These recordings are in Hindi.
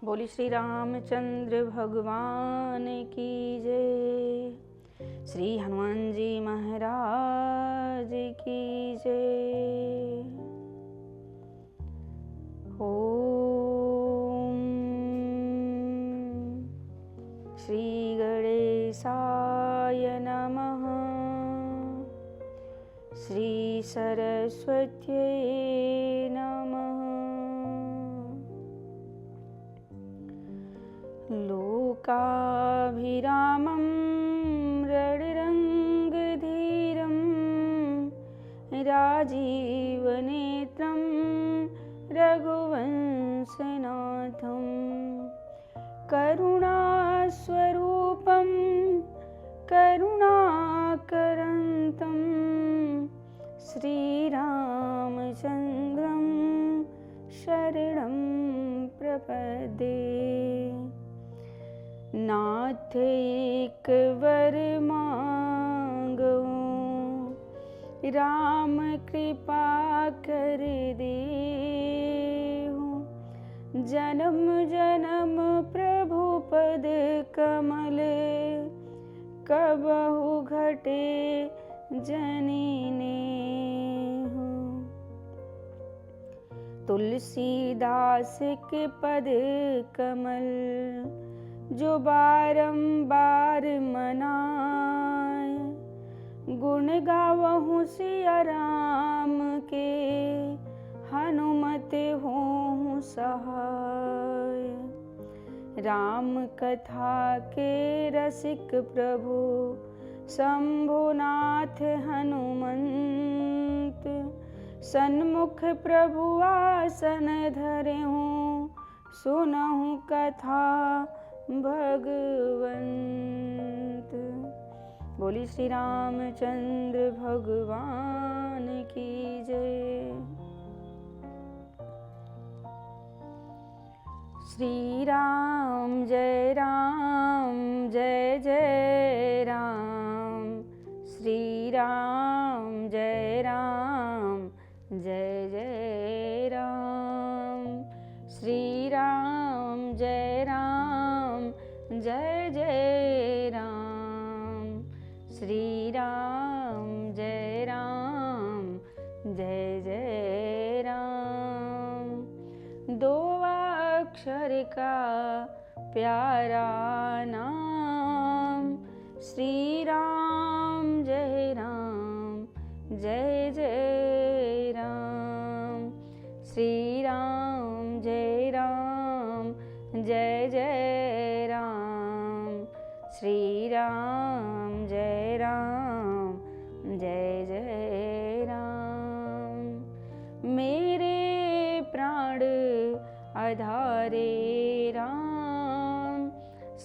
बोली श्री रामचंद्र भगवान की जय। श्री हनुमान जी महाराज की जय। ओम श्री गणेशाय नमः। श्री सरस्वत्यै नमः। लोकाभिरामं रणरङ्गधीरं राजीवनेत्रं रघुवंशनाथं करुणास्वरूपं करुणाकरन्तं श्रीरामचन्द्रं शरणं प्रपद्ये। नाथ एक वर मांगो राम कृपा कर देहु। जन्म जन्म प्रभु पद कमल कबहु घटे जनिनेहु। तुलसीदास के पद कमल जो बारंबार मनाए। गुण गावहु सिया राम के हनुमत होहु सहाय। राम कथा के रसिक प्रभु शंभुनाथ हनुमंत। सन्मुख प्रभु आसन धरेहु सुनहु कथा भगवंत। बोली श्री रामचंद्र भगवान की जय। श्री राम जय जय राम। श्री राम जय जय राम। श्री राम जय जय राम। श्री राम जय जय राम। दो अक्षर का प्यारा नाम श्री राम जय जय राम। श्री राम जय जय राम। श्री राम जय जय राम। मेरे प्राण आधारे राम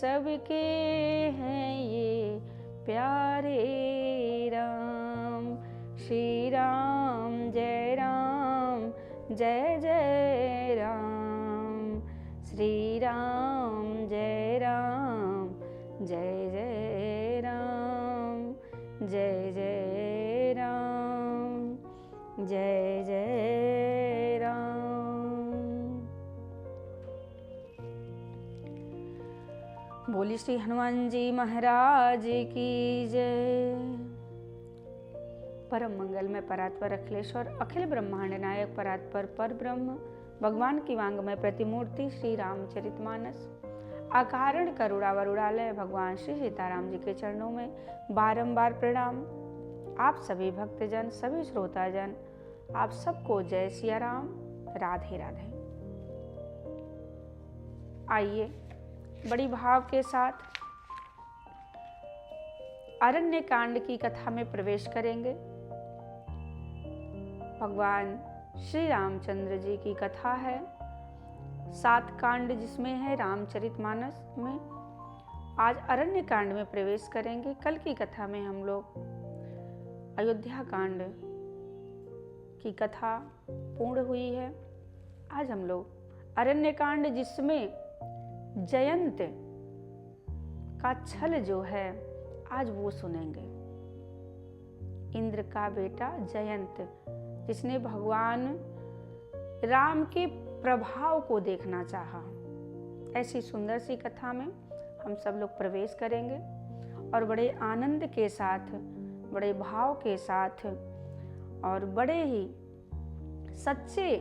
सबके हैं ये प्यारे राम। श्री राम जय जय राम। श्री राम जय जय राम। जय जय राम जय राम। बोली श्री हनुमान जी महाराज की जय। परम मंगल में परात्पर अखिलेश्वर अखिल ब्रह्मांड नायक परात्पर पर ब्रह्म भगवान की वांगमय प्रतिमूर्ति श्री रामचरितमानस अकारण करुणा वरुणालय भगवान श्री सीताराम जी के चरणों में बारंबार प्रणाम। आप सभी भक्तजन सभी श्रोताजन आप सबको जय सिया राम राधे राधे। आइए बड़ी भाव के साथ अरण्य कांड की कथा में प्रवेश करेंगे। भगवान श्री रामचंद्र जी की कथा है। 7 कांड जिसमें है रामचरितमानस में। आज अरण्य कांड में प्रवेश करेंगे। कल की कथा में हम लोग अयोध्या कांड की कथा पूर्ण हुई है। आज हम लोग अरण्य कांड जिसमें जयंत का छल जो है आज वो सुनेंगे। इंद्र का बेटा जयंत जिसने भगवान राम के प्रभाव को देखना चाहा, ऐसी सुंदर सी कथा में हम सब लोग प्रवेश करेंगे और बड़े आनंद के साथ, बड़े भाव के साथ और बड़े ही सच्चे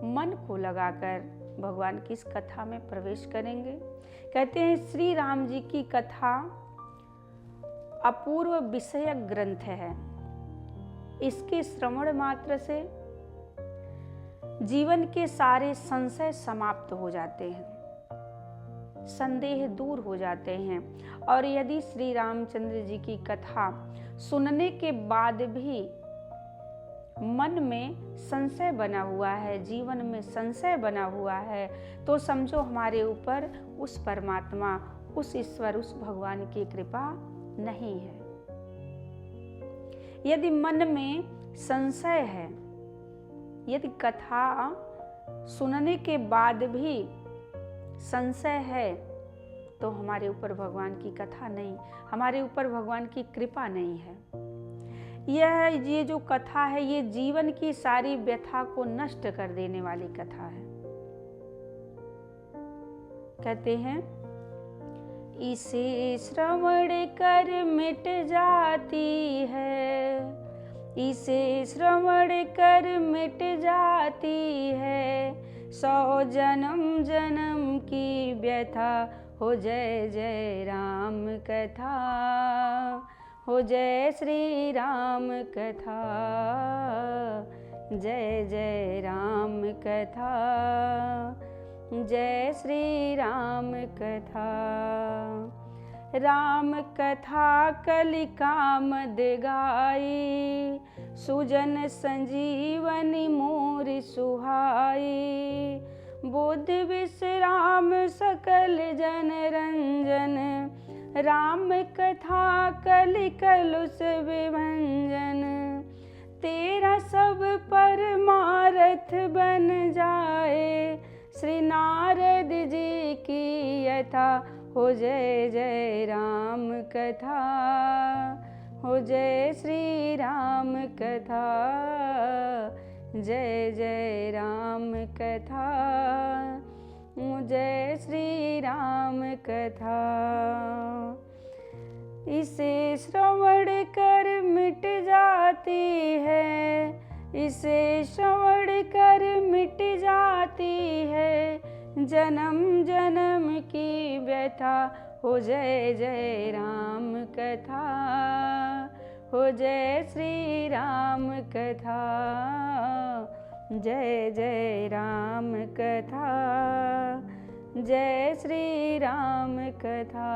मन को लगाकर भगवान की इस कथा में प्रवेश करेंगे। कहते हैं श्री राम जी की कथा अपूर्व विषयक ग्रंथ है। इसके श्रवण मात्र से जीवन के सारे संशय समाप्त हो जाते हैं, संदेह दूर हो जाते हैं। और यदि श्री रामचंद्र जी की कथा सुनने के बाद भी मन में संशय बना हुआ है, जीवन में संशय बना हुआ है, तो समझो हमारे ऊपर उस परमात्मा, उस ईश्वर, उस भगवान की कृपा नहीं है। यदि मन में संशय है, यदि कथा सुनने के बाद भी संशय है, तो हमारे ऊपर भगवान की कथा नहीं, हमारे ऊपर भगवान की कृपा नहीं है। ये जो कथा है, ये जीवन की सारी व्यथा को नष्ट कर देने वाली कथा है। कहते हैं इसे श्रवण कर मिट जाती है, इसे श्रवण कर मिट जाती है 100 जन्म जन्म की व्यथा। हो जय जय राम कथा, हो जय श्री राम कथा, जय जय राम कथा, जय श्री राम कथा। राम कथा कलि कामद गाई, सुजन संजीवनी मोर सुहाई। बुद्ध विश्राम सकल जन रंजन, राम कथा कलि कलुष विभंजन। तेरा सब परमारथ बन जाए, श्री नारद जी की यथा। हो जय जय राम कथा, हो जय श्री राम कथा, जय जय राम कथा, जय श्री राम कथा। इसे श्रवण कर मिट जाती है, इसे श्रवण कर मिट जाती है जन्म जन्म की व्यथा। हो जय जय राम कथा, हो जय श्री राम कथा, जय जय राम कथा, जय श्री राम कथा।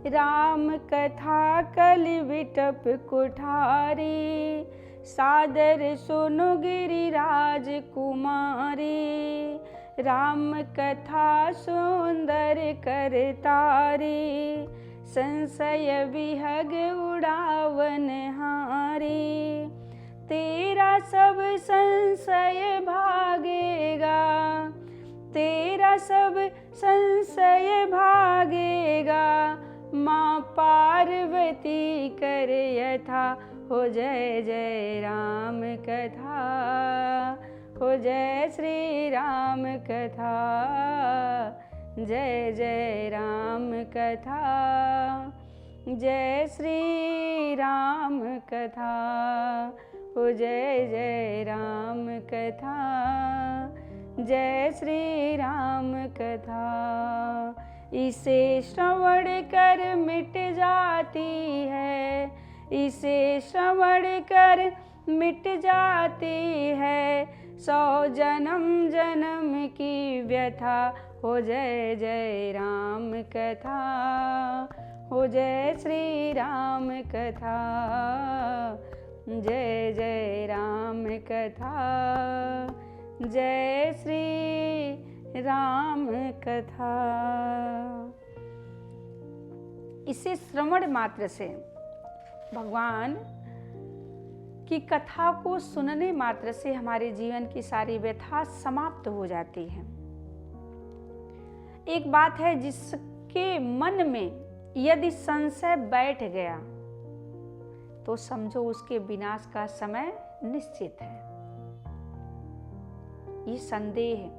राम कथा कलि विटप कुठारी, सादर सुनु गिरिराज कुमारी। राम कथा सुंदर करतारी, संशय विहग उड़ावन हारी। तेरा सब संशय भागेगा, तेरा सब संशय भागेगा। माँ पार्वती कर यथा। हो जय जय राम कथा, हो जय श्री राम कथा, जय जय राम कथा, जय श्री राम कथा। हो जय जय राम कथा, जय श्री राम कथा। इसे श्रवण कर मिट जाती है, इसे श्रवण कर मिट जाती है 100 जन्म जन्म की व्यथा। हो जय जय राम कथा, हो जय श्री राम कथा, जय जय राम कथा, जय श्री राम कथा। इसे श्रवण मात्र से, भगवान की कथा को सुनने मात्र से हमारे जीवन की सारी व्यथा समाप्त हो जाती है। एक बात है, जिसके मन में यदि संशय बैठ गया तो समझो उसके विनाश का समय निश्चित है। ये संदेह है।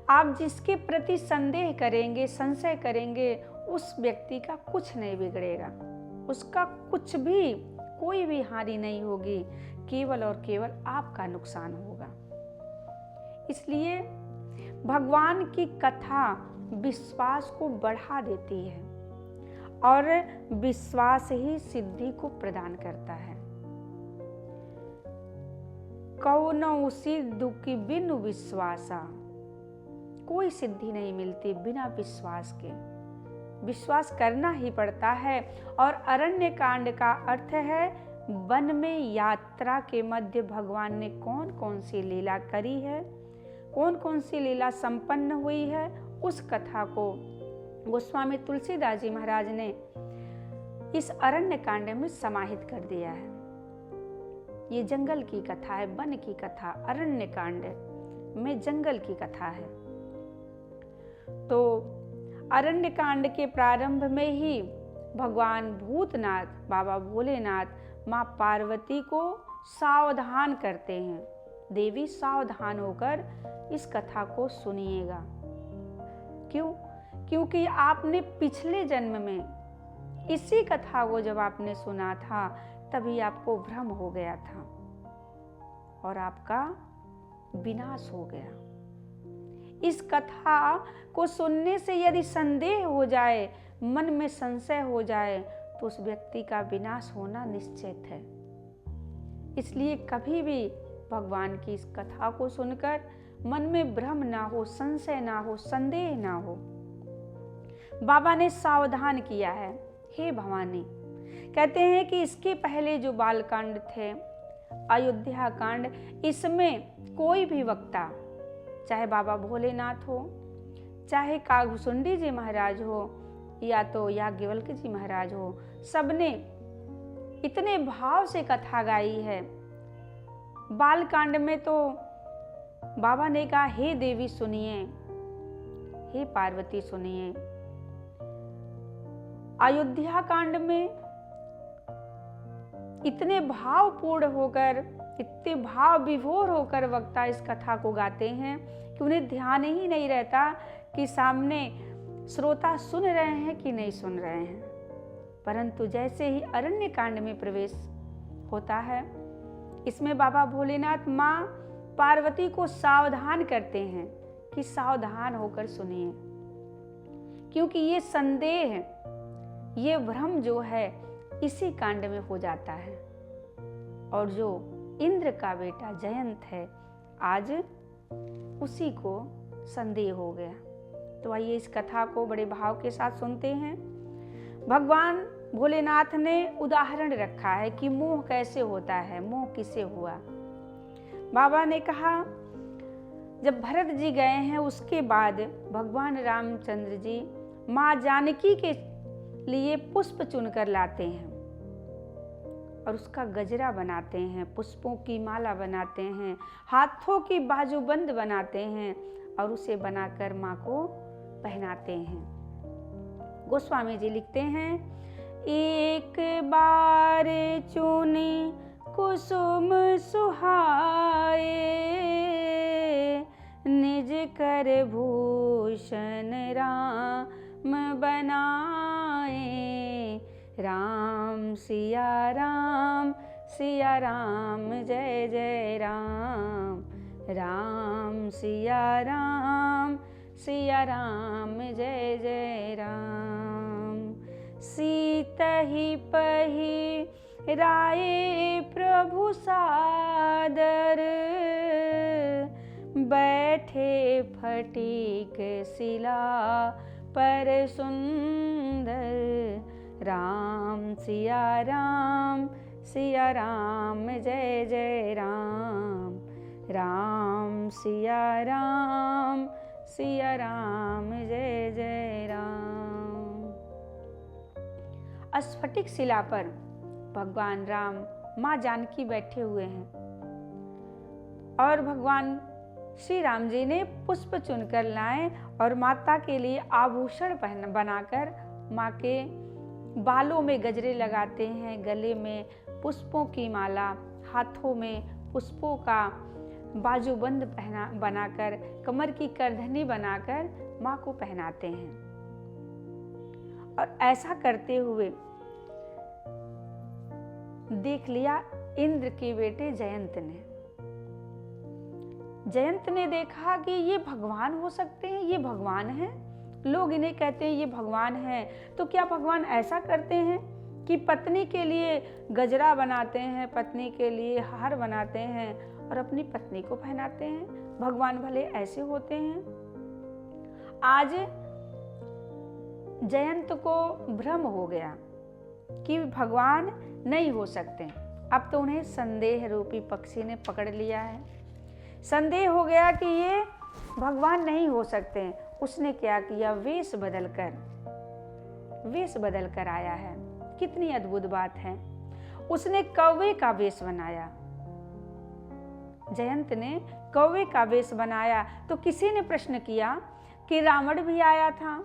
आप जिसके प्रति संदेह करेंगे, संशय करेंगे, उस व्यक्ति का कुछ नहीं बिगड़ेगा, उसका कुछ भी, कोई भी हानि नहीं होगी, केवल और केवल आपका नुकसान होगा। इसलिए भगवान की कथा विश्वास को बढ़ा देती है और विश्वास ही सिद्धि को प्रदान करता है। कौनो सिद्धि की बिनु विश्वासा, कोई सिद्धि नहीं मिलती बिना विश्वास के। विश्वास करना ही पड़ता है। और अरण्य कांड का अर्थ है वन में यात्रा के मध्य भगवान ने कौन कौन सी लीला करी है, कौन कौन सी लीला संपन्न हुई है, उस कथा को गोस्वामी तुलसीदास जी महाराज ने इस अरण्य कांड में समाहित कर दिया है। ये जंगल की कथा है, वन की कथा, अरण्य कांड में जंगल की कथा है। तो अरण्य कांड के प्रारंभ में ही भगवान भूतनाथ, बाबा भोलेनाथ माँ पार्वती को सावधान करते हैं, देवी सावधान होकर इस कथा को सुनिएगा। क्यों? क्योंकि आपने पिछले जन्म में इसी कथा को जब आपने सुना था तभी आपको भ्रम हो गया था और आपका विनाश हो गया। इस कथा को सुनने से यदि संदेह हो जाए, मन में संशय हो जाए, तो उस व्यक्ति का विनाश होना निश्चित है। इसलिए कभी भी भगवान की इस कथा को सुनकर मन में भ्रम ना हो, संशय ना हो, संदेह ना हो। बाबा ने सावधान किया है। हे भवानी, कहते हैं कि इसके पहले जो बालकांड थे, अयोध्या कांड, इसमें कोई भी वक्ता, चाहे बाबा भोलेनाथ हो, चाहे कागभूषुंडी जी महाराज हो, या तो याज्ञवल्क्य जी महाराज हो, सबने इतने भाव से कथा गाई है। बालकांड में तो बाबा ने कहा, हे देवी सुनिए, हे पार्वती सुनिए। अयोध्या कांड में इतने भावपूर्ण होकर, इतने भाव विभोर होकर वक्ता इस कथा को गाते हैं कि उन्हें ध्यान ही नहीं रहता कि सामने श्रोता सुन रहे हैं कि नहीं सुन रहे हैं। परंतु जैसे ही अरण्य कांड में प्रवेश होता है, इसमें बाबा भोलेनाथ माँ पार्वती को सावधान करते हैं कि सावधान होकर सुनिए, क्योंकि ये संदेह, ये भ्रम जो है इसी कांड में हो जाता है। और जो इंद्र का बेटा जयंत है, आज उसी को संदेह हो गया। तो आइए इस कथा को बड़े भाव के साथ सुनते हैं। भगवान भोलेनाथ ने उदाहरण रखा है कि मोह कैसे होता है, मोह किसे हुआ। बाबा ने कहा, जब भरत जी गए हैं उसके बाद भगवान रामचंद्र जी माँ जानकी के लिए पुष्प चुनकर लाते हैं और उसका गजरा बनाते हैं, पुष्पों की माला बनाते हैं, हाथों की बाजूबंद बनाते हैं और उसे बनाकर माँ को पहनाते हैं। गोस्वामी जी लिखते हैं, एक बार चुने कुसुम सुहाए, निज कर भूषण राम बनाए। राम सिया राम जय जय राम, राम सिया राम जय जय राम। सीतहि पहि राये प्रभु सादर, बैठे फटीक शिला पर सुंदर। राम सिया राम जय जय राम, राम सिया राम जय जय राम। स्फटिक शिला पर भगवान राम माँ जानकी बैठे हुए हैं और भगवान श्री राम जी ने पुष्प चुनकर लाए और माता के लिए आभूषण बनाकर माँ के बालों में गजरे लगाते हैं, गले में पुष्पों की माला, हाथों में पुष्पों का बाजूबंद बनाकर, कमर की करधनी बनाकर माँ को पहनाते हैं। और ऐसा करते हुए देख लिया इंद्र के बेटे जयंत ने। जयंत ने देखा कि ये भगवान हो सकते हैं, ये भगवान हैं, लोग इन्हें कहते हैं ये भगवान हैं, तो क्या भगवान ऐसा करते हैं कि पत्नी के लिए गजरा बनाते हैं, पत्नी के लिए हार बनाते हैं और अपनी पत्नी को पहनाते हैं? भगवान भले ऐसे होते हैं? आज जयंत को भ्रम हो गया कि भगवान नहीं हो सकते। अब तो उन्हें संदेह रूपी पक्षी ने पकड़ लिया है। संदेह हो गया कि ये भगवान नहीं हो सकते। उसने क्या किया, वेश बदलकर आया है। कितनी अद्भुत बात है। उसने कौवे का वेश बनाया। जयंत ने कौवे का वेश बनाया तो किसी ने प्रश्न किया कि रावण भी आया था,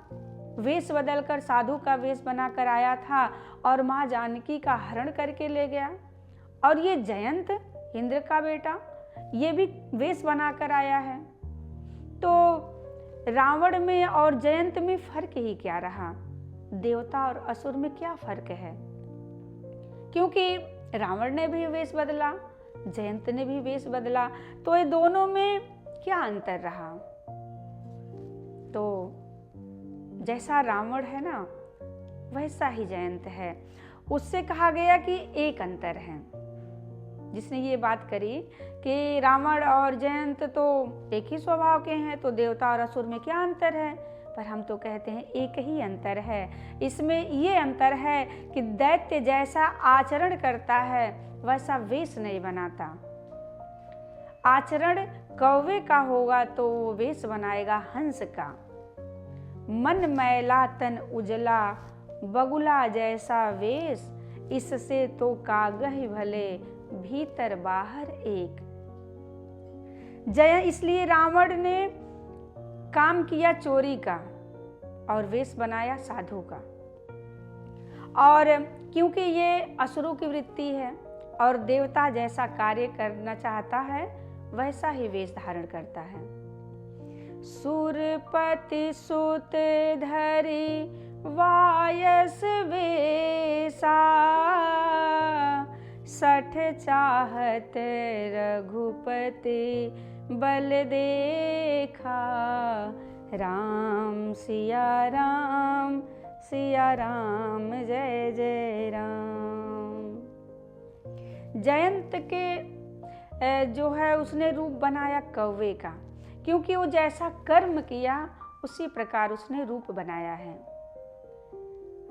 वेश बदलकर साधु का वेश बनाकर आया था और माँ जानकी का हरण करके ले गया, और ये जयंत इंद्र का बेटा ये भी वेश बनाकर आया है। तो रावण में और जयंत में फर्क ही क्या रहा? देवता और असुर में क्या फर्क है? क्योंकि रावण ने भी वेश बदला, जयंत ने भी वेश बदला, तो ये दोनों में क्या अंतर रहा? तो जैसा रावण है ना, वैसा ही जयंत है। उससे कहा गया कि एक अंतर है। जिसने ये बात करी कि रावण और जयंत तो एक ही स्वभाव के हैं, तो देवता और असुर में क्या अंतर है? पर हम तो कहते हैं एक ही अंतर है। इसमें ये अंतर है कि दैत्य जैसा आचरण करता है वैसा वेश नहीं बनाता। आचरण कौवे का होगा तो वो वेश बनाएगा हंस का। मन मैला तन उजला, बगुला जैसा वेश, इससे तो कागह भले भीतर बाहर एक। इसलिए रावण ने काम किया चोरी का और वेश बनाया साधु का। और क्योंकि ये असुरों की वृत्ति है और देवता जैसा कार्य करना चाहता है वैसा ही वेश धारण करता है। सुरपति सुत धरी वायस वेसा, सठ चाहत रघुपति बल देखा। राम सिया राम जय जय राम। जयंत के जो है उसने रूप बनाया कौवे का, क्योंकि वो जैसा कर्म किया उसी प्रकार उसने रूप बनाया है।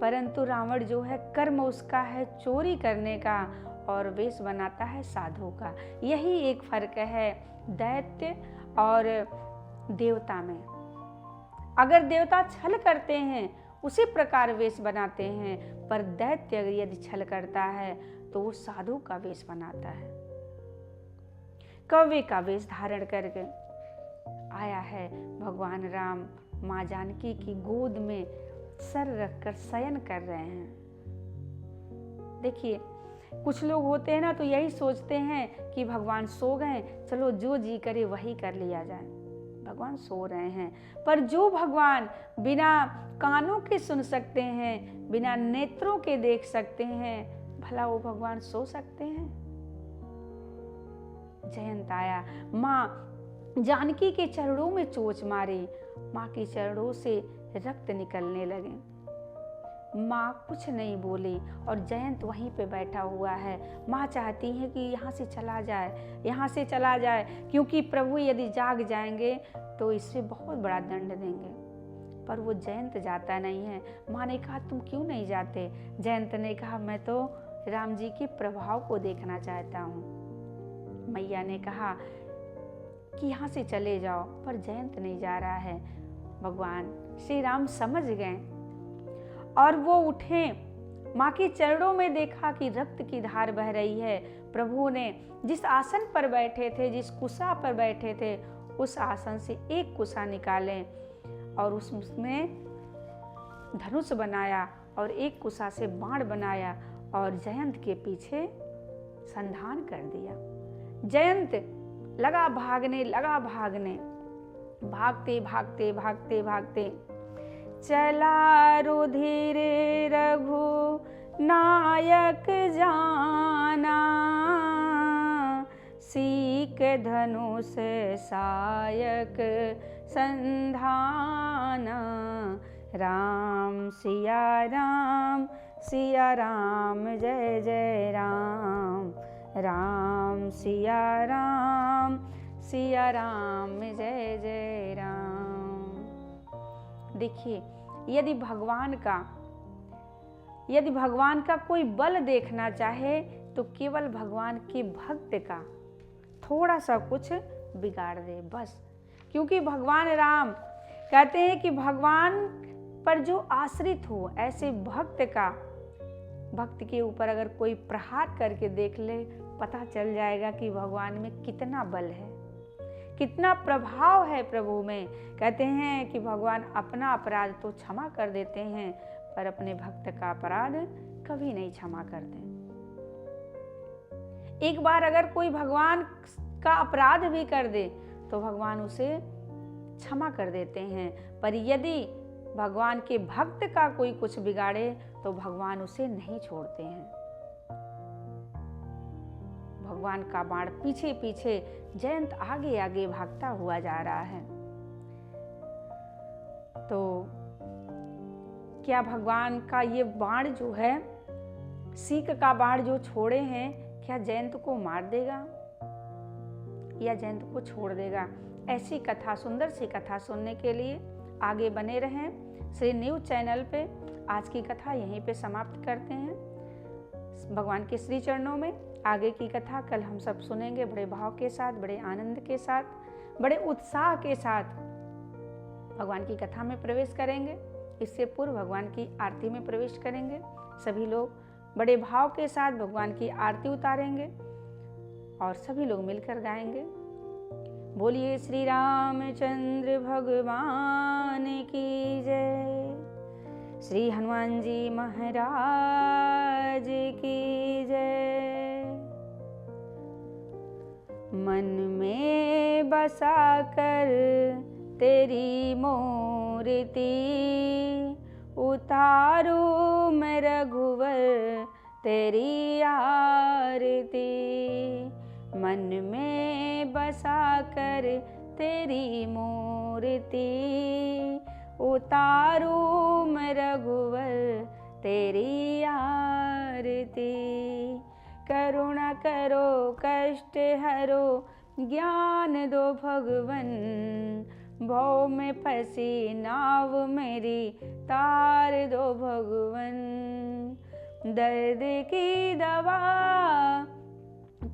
परंतु रावण जो है कर्म उसका है चोरी करने का और वेश बनाता है साधु का। यही एक फर्क है दैत्य और देवता में। अगर देवता छल करते हैं उसी प्रकार वेश बनाते हैं, पर दैत्य अगर यदि छल करता है तो वो साधु का वेश बनाता है। कौवे का वेश धारण करके आया है भगवान राम माँ जानकी की गोद में सर रखकर शयन कर रहे हैं। देखिए कुछ लोग होते हैं ना तो यही सोचते हैं कि भगवान सो गए, चलो जो जी करे वही कर लिया जाए। भगवान सो रहे हैं, पर जो भगवान बिना कानों के सुन सकते हैं, बिना नेत्रों के देख सकते हैं, भला वो भगवान सो सकते हैं? जयंत आया, माँ जानकी के चरणों में चोंच मारी, माँ के चरणों से रक्त निकलने लगे। माँ कुछ नहीं बोली और जयंत वहीं पे बैठा हुआ है। माँ चाहती है कि यहाँ से चला जाए, क्योंकि प्रभु यदि जाग जाएंगे तो इससे बहुत बड़ा दंड देंगे। पर वो जयंत जाता नहीं है। माँ ने कहा तुम क्यों नहीं जाते? जयंत ने कहा मैं तो राम जी के प्रभाव को देखना चाहता हूँ। मैया ने कहा कि यहाँ से चले जाओ, पर जयंत नहीं जा रहा है। भगवान श्री राम समझ गए और वो उठे, माँ के चरणों में देखा कि रक्त की धार बह रही है। प्रभु ने जिस आसन पर बैठे थे, जिस कुशा पर बैठे थे, उस आसन से एक कुशा निकाले और उसमें धनुष बनाया और एक कुशा से बाण बनाया और जयंत के पीछे संधान कर दिया। जयंत लगा भागने, लगा भागने, भागते भागते भागते भागते चला रुधिर रघु नायक जाना, सीक धनुष सायक संधाना। राम सिया राम जय जय राम, राम सिया राम जय जय राम। देखिए, यदि भगवान का कोई बल देखना चाहे तो केवल भगवान के भक्त का थोड़ा सा कुछ बिगाड़ दे बस। क्योंकि भगवान राम कहते हैं कि भगवान पर जो आश्रित हो, ऐसे भक्त के ऊपर अगर कोई प्रहार करके देख ले, पता चल जाएगा कि भगवान में कितना बल है, कितना प्रभाव है प्रभु में। कहते हैं कि भगवान अपना अपराध तो क्षमा कर देते हैं, पर अपने भक्त का अपराध कभी नहीं क्षमा करते। एक बार अगर कोई भगवान का अपराध भी कर दे तो भगवान उसे क्षमा कर देते हैं, पर यदि भगवान के भक्त का कोई कुछ बिगाड़े तो भगवान उसे नहीं छोड़ते हैं। भगवान का बाण पीछे पीछे, जयंत आगे आगे भागता हुआ जा रहा है। तो क्या भगवान का ये बाण जो है, सीक का बाण जो छोड़े हैं, क्या जयंत को मार देगा या जयंत को छोड़ देगा? ऐसी कथा, सुंदर सी कथा सुनने के लिए आगे बने रहें श्री न्यूज चैनल पे। आज की कथा यहीं पे समाप्त करते हैं। भगवान के श्री चरणों में आगे की कथा कल हम सब सुनेंगे, बड़े भाव के साथ, बड़े आनंद के साथ, बड़े उत्साह के साथ भगवान की कथा में प्रवेश करेंगे। इससे पूर्व भगवान की आरती में प्रवेश करेंगे। सभी लोग बड़े भाव के साथ भगवान की आरती उतारेंगे और सभी लोग मिलकर गाएंगे। बोलिए श्री रामचंद्र भगवान की जय, श्री हनुमान जी महाराज की जय। मन में बसा कर तेरी मूर्ति, उतारू मैं रघुवर तेरी आरती। मन में बसा कर तेरी मूर्ति, उतारू मैं रघुवर तेरी आरती। करुणा करो कष्ट हरो, ज्ञान दो भगवन, भव में फंसी नाव मेरी तार दो भगवन। दर्द की दवा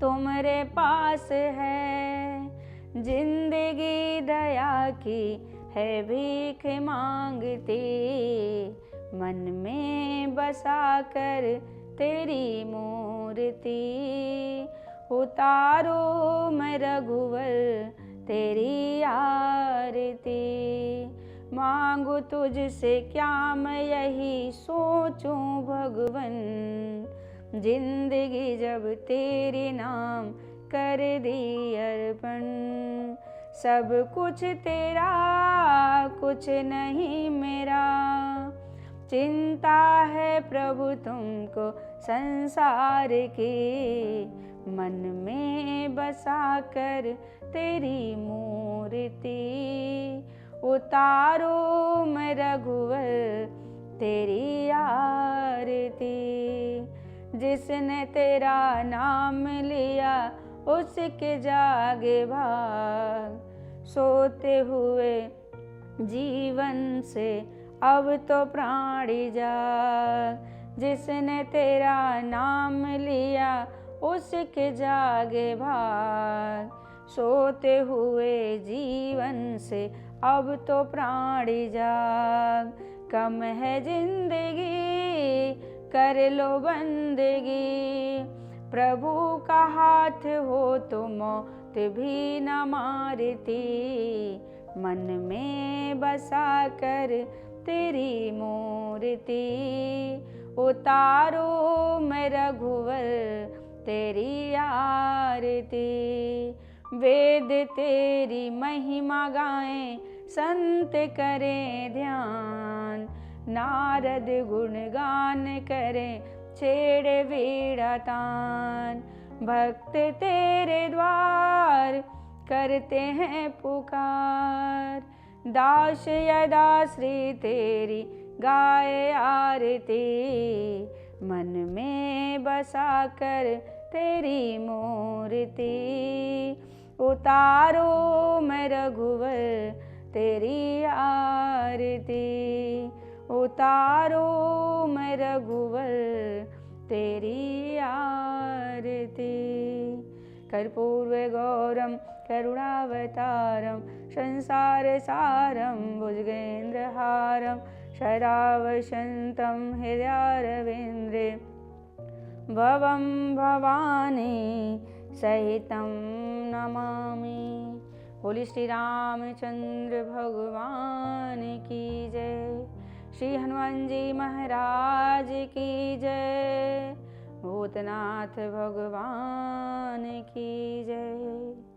तुम्हारे पास है, जिंदगी दया की है भीख मांगती। मन में बसा कर तेरी मूर्ति, उतारो मैं रघुवर तेरी आरती। मांगू तुझसे क्या मैं यही सोचूं भगवन, जिंदगी जब तेरे नाम कर दी अर्पण। सब कुछ तेरा कुछ नहीं मेरा, चिंता है प्रभु तुमको संसार की। मन में बसा कर तेरी मूर्ति, उतारो मैं रघुवर तेरी आरती। जिसने तेरा नाम लिया उसके जागे भाग, सोते हुए जीवन से अब तो प्राणी जाग। जिसने तेरा नाम लिया उसके जागे भाग, सोते हुए जीवन से अब तो प्राणी जाग। कम है जिंदगी कर लो बंदगी, प्रभु का हाथ हो तो मौत भी न मारती। मन में बसा कर तेरी मूर्ति, उतारो मैं रघुवर तेरी आरती। वेद तेरी महिमा गाएं, संत करें ध्यान। नारद गुणगान करें, छेड़े वीणा तान। भक्त तेरे द्वार करते हैं पुकार, दास या दासी तेरी गाए आरती। मन में बसा कर तेरी मूर्ति, उतारो मैं रघुवर तेरी आरती। उतारो मैं रघुवर तेरी आरती। कर्पूर गौरम करुणावतारम, संसार सारम भुजगेन्द्रहारम। सदा वसन्तं हृदयारविन्दे, भवं भवानी सहितं नमामि। बोली श्री रामचंद्र भगवान की जय। श्री हनुमान जी महाराज की जय। भूतनाथ भगवान की जय।